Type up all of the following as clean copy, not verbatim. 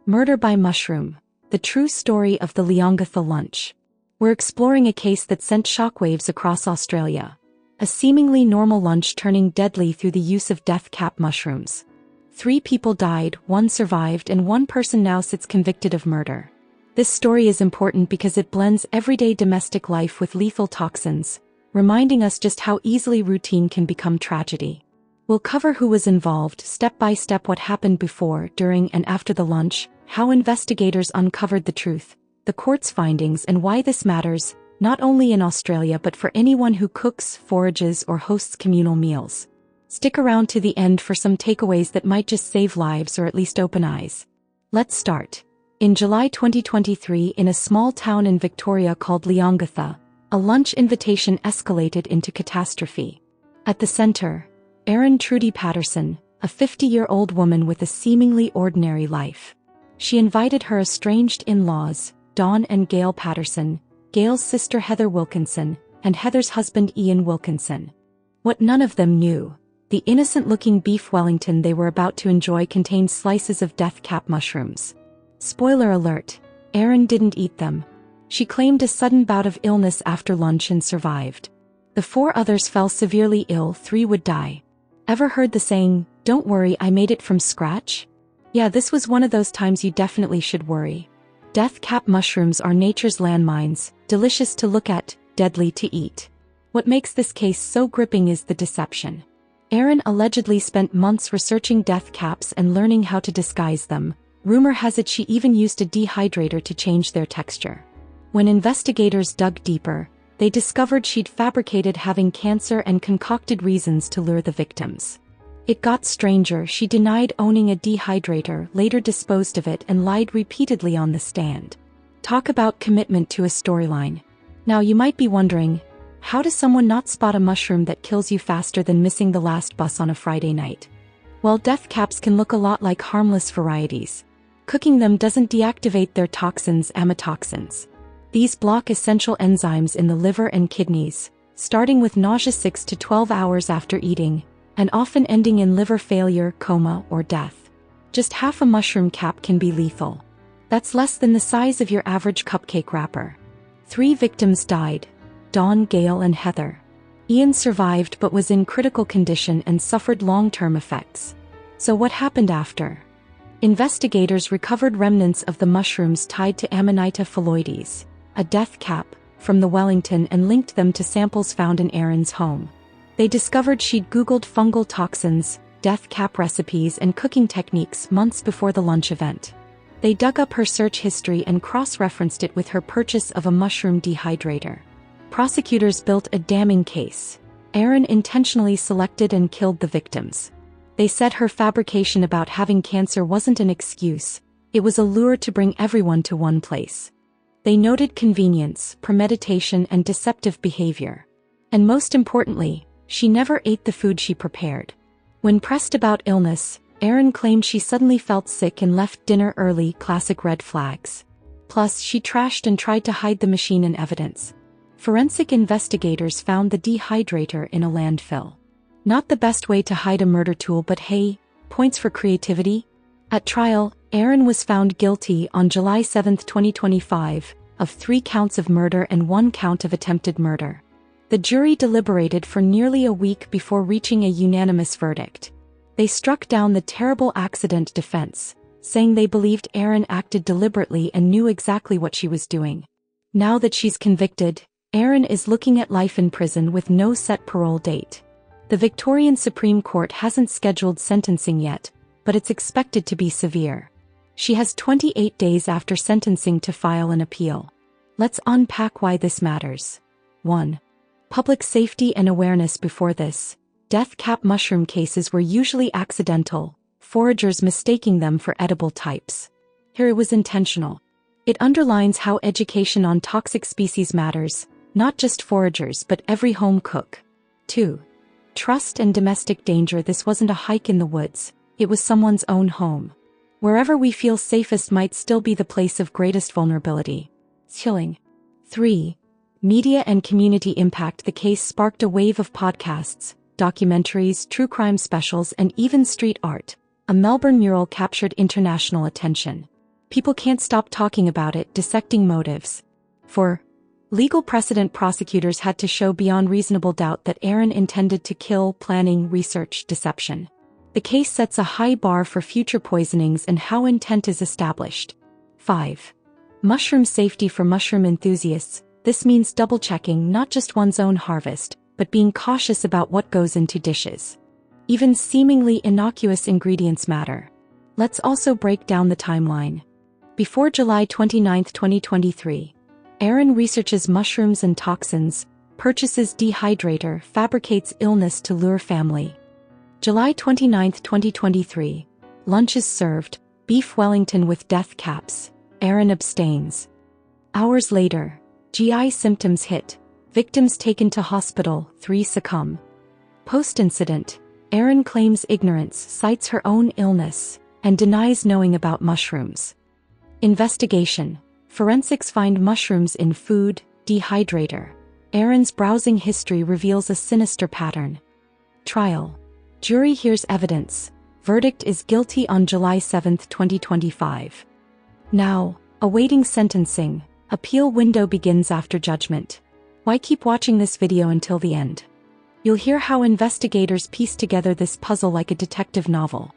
Murder by Mushroom: The True Story of the Leongatha Lunch. We're exploring a case that sent shockwaves across Australia. A seemingly normal lunch turning deadly through the use of death cap mushrooms. 3 people died, 1 survived, and 1 person now sits convicted of murder. This story is important because it blends everyday domestic life with lethal toxins, reminding us just how easily routine can become tragedy. We'll cover who was involved, step by step what happened before, during, and after the lunch, how investigators uncovered the truth, the court's findings, and why this matters, not only in Australia but for anyone who cooks, forages, or hosts communal meals. Stick around to the end for some takeaways that might just save lives or at least open eyes. Let's start. In July 2023, in a small town in Victoria called Leongatha, a lunch invitation escalated into catastrophe. At the center, Erin Trudy Patterson, a 50-year-old woman with a seemingly ordinary life. She invited her estranged in-laws, Dawn and Gail Patterson, Gail's sister Heather Wilkinson, and Heather's husband Ian Wilkinson. What none of them knew: the innocent-looking beef Wellington they were about to enjoy contained slices of death cap mushrooms. Spoiler alert: Erin didn't eat them. She claimed a sudden bout of illness after lunch and survived. The 4 others fell severely ill, 3 would die. Ever heard the saying, "Don't worry, I made it from scratch"? Yeah, this was one of those times you definitely should worry. Death cap mushrooms are nature's landmines, delicious to look at, deadly to eat. What makes this case so gripping is the deception. Erin allegedly spent months researching death caps and learning how to disguise them. Rumor has it she even used a dehydrator to change their texture. When investigators dug deeper, they discovered she'd fabricated having cancer and concocted reasons to lure the victims. It got stranger: she denied owning a dehydrator, later disposed of it, and lied repeatedly on the stand. Talk about commitment to a storyline. Now you might be wondering, how does someone not spot a mushroom that kills you faster than missing the last bus on a Friday night? Well, death caps can look a lot like harmless varieties. Cooking them doesn't deactivate their toxins, amatoxins. These block essential enzymes in the liver and kidneys, starting with nausea 6 to 12 hours after eating, and often ending in liver failure, coma, or death. Just half a mushroom cap can be lethal. That's less than the size of your average cupcake wrapper. 3 victims died: Dawn, Gail, and Heather. Ian survived but was in critical condition and suffered long-term effects. So what happened after? Investigators recovered remnants of the mushrooms tied to Amanita phalloides, a death cap, from the Wellington and linked them to samples found in Erin's home. They discovered she'd Googled fungal toxins, death cap recipes, and cooking techniques months before the lunch event. They dug up her search history and cross-referenced it with her purchase of a mushroom dehydrator. Prosecutors built a damning case. Erin intentionally selected and killed the victims. They said her fabrication about having cancer wasn't an excuse, it was a lure to bring everyone to one place. They noted convenience, premeditation, and deceptive behavior. And most importantly, she never ate the food she prepared. When pressed about illness, Erin claimed she suddenly felt sick and left dinner early, classic red flags. Plus, she trashed and tried to hide the machine and evidence. Forensic investigators found the dehydrator in a landfill. Not the best way to hide a murder tool, but hey, points for creativity. At trial, Erin was found guilty on July 7, 2025, of 3 counts of murder and 1 count of attempted murder. The jury deliberated for nearly a week before reaching a unanimous verdict. They struck down the terrible accident defense, saying they believed Erin acted deliberately and knew exactly what she was doing. Now that she's convicted, Erin is looking at life in prison with no set parole date. The Victorian Supreme Court hasn't scheduled sentencing yet, but it's expected to be severe. She has 28 days after sentencing to file an appeal. Let's unpack why this matters. 1. Public safety and awareness. Before this, death cap mushroom cases were usually accidental, foragers mistaking them for edible types. Here it was intentional. It underlines how education on toxic species matters, not just foragers but every home cook. 2. Trust and domestic danger. This wasn't a hike in the woods, it was someone's own home. Wherever we feel safest might still be the place of greatest vulnerability. Chilling. 3. Media and community impact. The case sparked a wave of podcasts, documentaries, true crime specials, and even street art. A Melbourne mural captured international attention. People can't stop talking about it, dissecting motives. For legal precedent, prosecutors had to show beyond reasonable doubt that Aaron intended to kill, planning, research, deception. The case sets a high bar for future poisonings and how intent is established. 5. Mushroom safety for mushroom enthusiasts. This means double-checking not just one's own harvest, but being cautious about what goes into dishes. Even seemingly innocuous ingredients matter. Let's also break down the timeline. Before July 29, 2023, Aaron researches mushrooms and toxins, purchases dehydrator, fabricates illness to lure family. July 29, 2023, lunch is served, beef Wellington with death caps. Aaron abstains. Hours later, GI symptoms hit. Victims taken to hospital, 3 succumb. Post-incident, Aaron claims ignorance, cites her own illness, and denies knowing about mushrooms. Investigation. Forensics find mushrooms in food, dehydrator. Aaron's browsing history reveals a sinister pattern. Trial. Jury hears evidence. Verdict is guilty on July 7, 2025. Now, awaiting sentencing. Appeal window begins after judgment. Why keep watching this video until the end? You'll hear how investigators piece together this puzzle like a detective novel.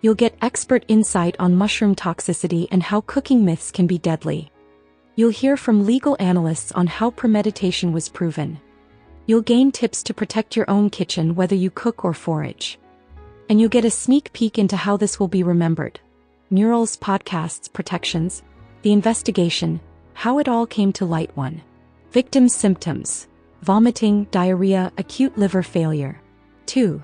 You'll get expert insight on mushroom toxicity and how cooking myths can be deadly. You'll hear from legal analysts on how premeditation was proven. You'll gain tips to protect your own kitchen whether you cook or forage. And you'll get a sneak peek into how this will be remembered. Murals, podcasts, protections, the investigation, how it all came to light. 1. Victims' symptoms: vomiting, diarrhea, acute liver failure. 2.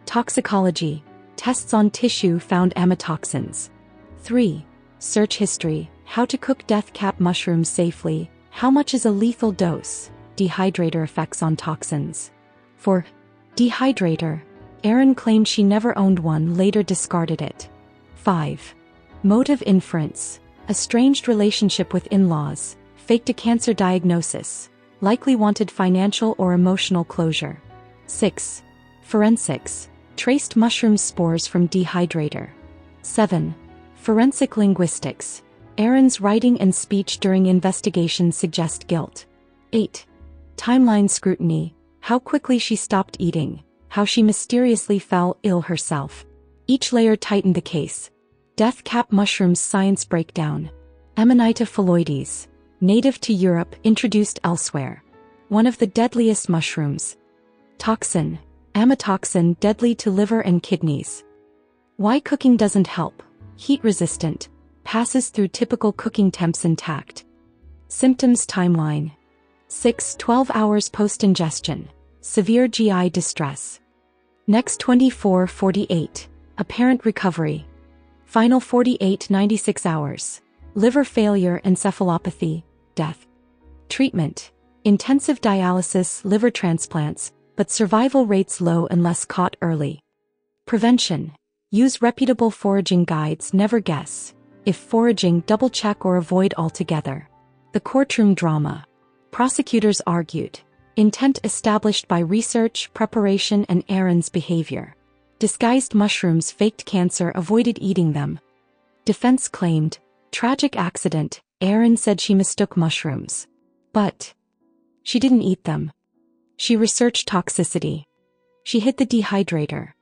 Toxicology, tests on tissue found amatoxins. 3. Search history, how to cook death cap mushrooms safely, how much is a lethal dose, dehydrator effects on toxins. 4. Dehydrator, Aaron claimed she never owned one, later discarded it. 5. Motive inference, estranged relationship with in-laws, faked a cancer diagnosis, likely wanted financial or emotional closure. 6. Forensics, traced mushroom spores from dehydrator. 7. Forensic linguistics, Aaron's writing and speech during investigation suggest guilt. 8. Timeline scrutiny, how quickly she stopped eating, how she mysteriously fell ill herself. Each layer tightened the case. Death cap mushrooms science breakdown. Amanita phalloides, native to Europe, introduced elsewhere. One of the deadliest mushrooms. Toxin, amatoxin, deadly to liver and kidneys. Why cooking doesn't help. Heat resistant, passes through typical cooking temps intact. Symptoms timeline. 6-12 hours post-ingestion, severe GI distress. Next 24-48, apparent recovery. Final 48-96 hours, liver failure, encephalopathy, death. Treatment, intensive dialysis, liver transplants, but survival rates low unless caught early. Prevention, use reputable foraging guides, never guess. If foraging, double-check or avoid altogether. The courtroom drama. Prosecutors argued. Intent established by research, preparation, and Aaron's behavior. Disguised mushrooms, faked cancer, avoided eating them. Defense claimed. Tragic accident, Aaron said she mistook mushrooms. But she didn't eat them. She researched toxicity. She hid the dehydrator.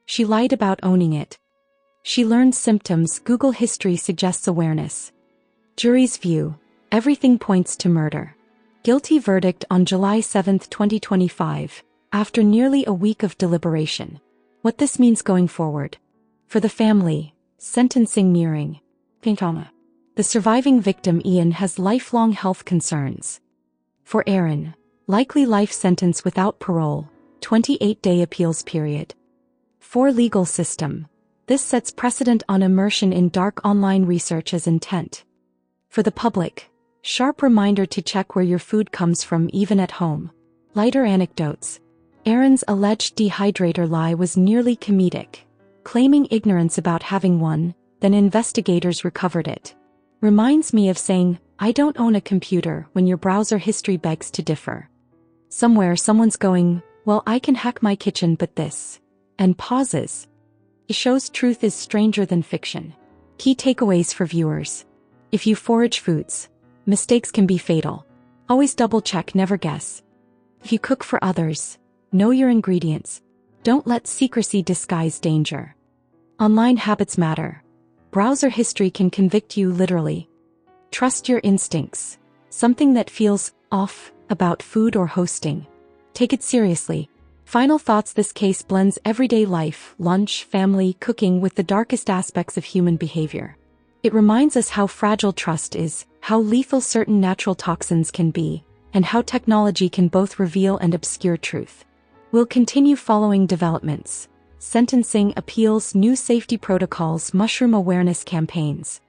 She lied about owning it. She learned symptoms, Google history suggests awareness. Jury's view. Everything points to murder. Guilty verdict on July 7, 2025, after nearly a week of deliberation. What this means going forward. For the family, sentencing nearing. The surviving victim Ian has lifelong health concerns. For Aaron, likely life sentence without parole, 28-day appeals period. For legal system, this sets precedent on immersion in dark online research as intent. For the public, sharp reminder to check where your food comes from even at home. Lighter anecdotes. Aaron's alleged dehydrator lie was nearly comedic, claiming ignorance about having one, then investigators recovered it. Reminds me of saying, I don't own a computer when your browser history begs to differ. Somewhere someone's going, well, I can hack my kitchen but this. And pauses. It shows truth is stranger than fiction. Key takeaways for viewers. If you forage foods, mistakes can be fatal. Always double-check, never guess. If you cook for others, know your ingredients. Don't let secrecy disguise danger. Online habits matter. Browser history can convict you literally. Trust your instincts. Something that feels off about food or hosting, take it seriously. Final thoughts. This case blends everyday life, lunch, family, cooking with the darkest aspects of human behavior. It reminds us how fragile trust is, how lethal certain natural toxins can be, and how technology can both reveal and obscure truth. We'll continue following developments. Sentencing appeals, new safety protocols, mushroom awareness campaigns.